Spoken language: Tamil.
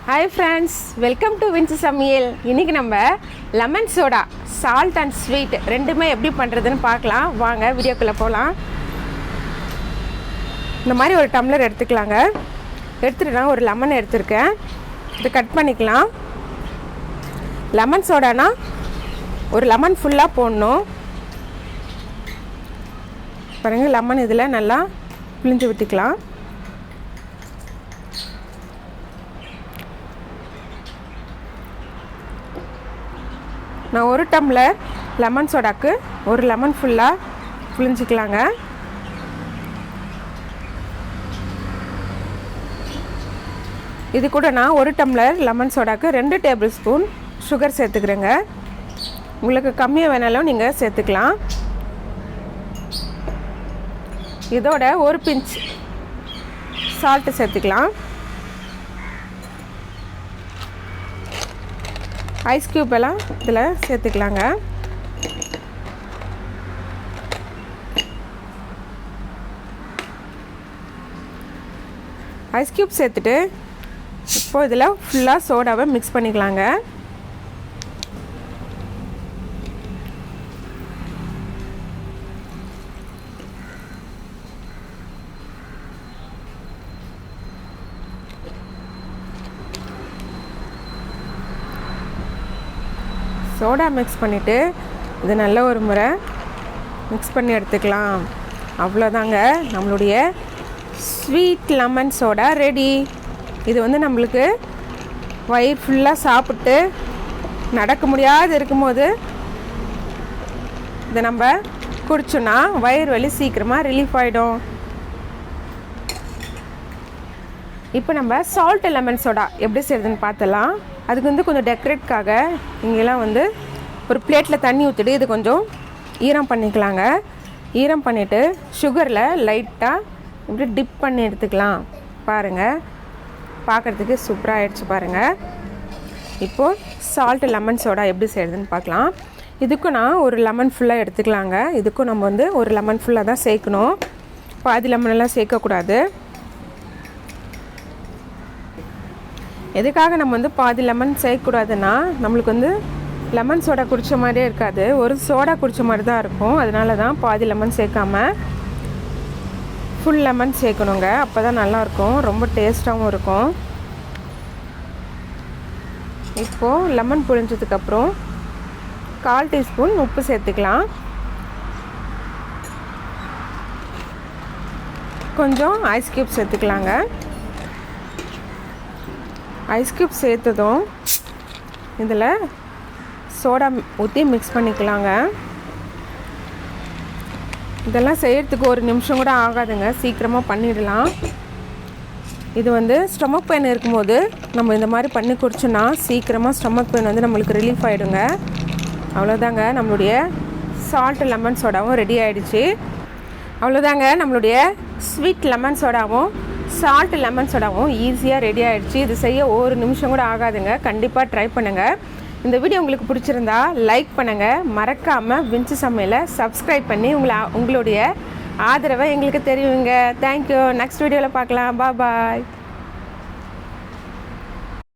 Hi friends, welcome to Vincy samayal. இன்னைக்கு நம்ம lemon soda salt and sweet ரெண்டுமே எப்படி பண்ணுறதுன்னு பார்க்கலாம். வாங்க வீடியோக்குள்ளே போகலாம். இந்த மாதிரி ஒரு டம்ளர் எடுத்துக்கலாங்க. எடுத்துகிட்டு நான் ஒரு லெமன் எடுத்துருக்கேன். இது கட் பண்ணிக்கலாம். லெமன் சோடானா ஒரு லெமன் ஃபுல்லாக போடணும். பாருங்கள், லெமன் இதில் நல்லா பிழிஞ்சு விட்டுக்கலாம். நான் ஒரு டம்ளர் லெமன் சோடாக்கு ஒரு லெமன் ஃபுல்லாக புழிஞ்சிக்கலாங்க. இது கூட நான் ஒரு டம்ளர் லெமன் சோடாக்கு 2 டேபிள் ஸ்பூன் சுகர் சேர்த்துக்கிறேங்க. உங்களுக்கு கம்மியாக வேணாலும் நீங்கள் சேர்த்துக்கலாம். இதோட ஒரு பிஞ்ச் சால்ட்டு சேர்த்துக்கலாம். ஐஸ் க்யூப் எல்லாம் இதில் சேர்த்துக்கலாங்க. ஐஸ் க்யூப் சேர்த்துட்டு இப்போ இதில் ஃபுல்லாக சோடாவை மிக்ஸ் பண்ணிக்கலாங்க. சோடா மிக்ஸ் பண்ணிவிட்டு இது நல்ல ஒரு முறை மிக்ஸ் பண்ணி எடுத்துக்கலாம். அவ்வளோதாங்க, நம்மளுடைய ஸ்வீட் லெமன் சோடா ரெடி. இது நம்மளுக்கு வயிறு ஃபுல்லாக சாப்பிட்டு நடக்க முடியாது இருக்கும்போது இதை நம்ம குடிச்சோன்னா வயிறு வலி சீக்கிரமாக ரிலீஃப் ஆகிடும். இப்போ நம்ம சால்ட் லெமன் சோடா எப்படி செய்யுதுன்னு பார்த்தலாம். அதுக்கு கொஞ்சம் டெக்கரேட்காக இங்கெல்லாம் ஒரு பிளேட்டில் தண்ணி ஊற்றிட்டு இது கொஞ்சம் ஈரம் பண்ணிக்கலாங்க. ஈரம் பண்ணிவிட்டு சுகரில் லைட்டாக இப்படி டிப் பண்ணி எடுத்துக்கலாம். பாருங்கள், பார்க்குறதுக்கு சூப்பராக ஆகிடுச்சு பாருங்கள். இப்போது சால்ட் லெமன் சோடா எப்படி செய்யுதுன்னு பார்க்கலாம். இதுக்கும் நான் ஒரு லெமன் ஃபுல்லாக எடுத்துக்கலாங்க. இதுக்கும் நம்ம ஒரு லெமன் ஃபுல்லாக தான் சேர்க்கணும். பாதி லெமனெல்லாம் சேர்க்கக்கூடாது. எதுக்காக நம்ம பாதி லெமன் சேர்க்கக்கூடாதுன்னா நம்மளுக்கு லெமன் சோடா குடித்த மாதிரியே இருக்காது, ஒரு சோடா குடித்த மாதிரி தான் இருக்கும். அதனால தான் பாதி லெமன் சேர்க்காம ஃபுல் லெமன் சேர்க்கணுங்க. அப்போ தான் நல்லாயிருக்கும், ரொம்ப டேஸ்ட்டாகவும் இருக்கும். இப்போது லெமன் புழிஞ்சதுக்கப்புறம் 1/4 டீஸ்பூன் உப்பு சேர்த்துக்கலாம். கொஞ்சம் ஐஸ் க்யூப் சேர்த்துக்கலாங்க. ஐஸ் க்யூப் சேர்த்ததும் இதில் சோடா ஊற்றி மிக்ஸ் பண்ணிக்கலாங்க. இதெல்லாம் செய்கிறதுக்கு 1 நிமிஷம் கூட ஆகாதுங்க, சீக்கிரமாக பண்ணிடலாம். இது ஸ்டொமக் பெயின் இருக்கும்போது நம்ம இந்த மாதிரி பண்ணி குடிச்சோன்னா சீக்கிரமாக ஸ்டொமக் பெயின் நம்மளுக்கு ரிலீஃப் ஆகிடுங்க. அவ்வளோதாங்க, நம்மளுடைய சால்ட் லெமன் சோடாவும் ரெடி ஆகிடுச்சு. அவ்வளோதாங்க, நம்மளுடைய ஸ்வீட் லெமன் சோடாவும் சால்ட் லெமன் சோடாவும் ஈஸியாக ரெடி ஆகிடுச்சு. இது செய்ய 1 நிமிஷம் கூட ஆகாதுங்க. கண்டிப்பாக ட்ரை பண்ணுங்கள். இந்த வீடியோ உங்களுக்கு பிடிச்சிருந்தா லைக் பண்ணுங்கள். மறக்காமல் வின்சி சமையலை சப்ஸ்கிரைப் பண்ணி உங்களுடைய ஆதரவை எங்களுக்கு தெரியுங்க. தேங்க்யூ. நெக்ஸ்ட் வீடியோவில் பார்க்கலாம். பாய்.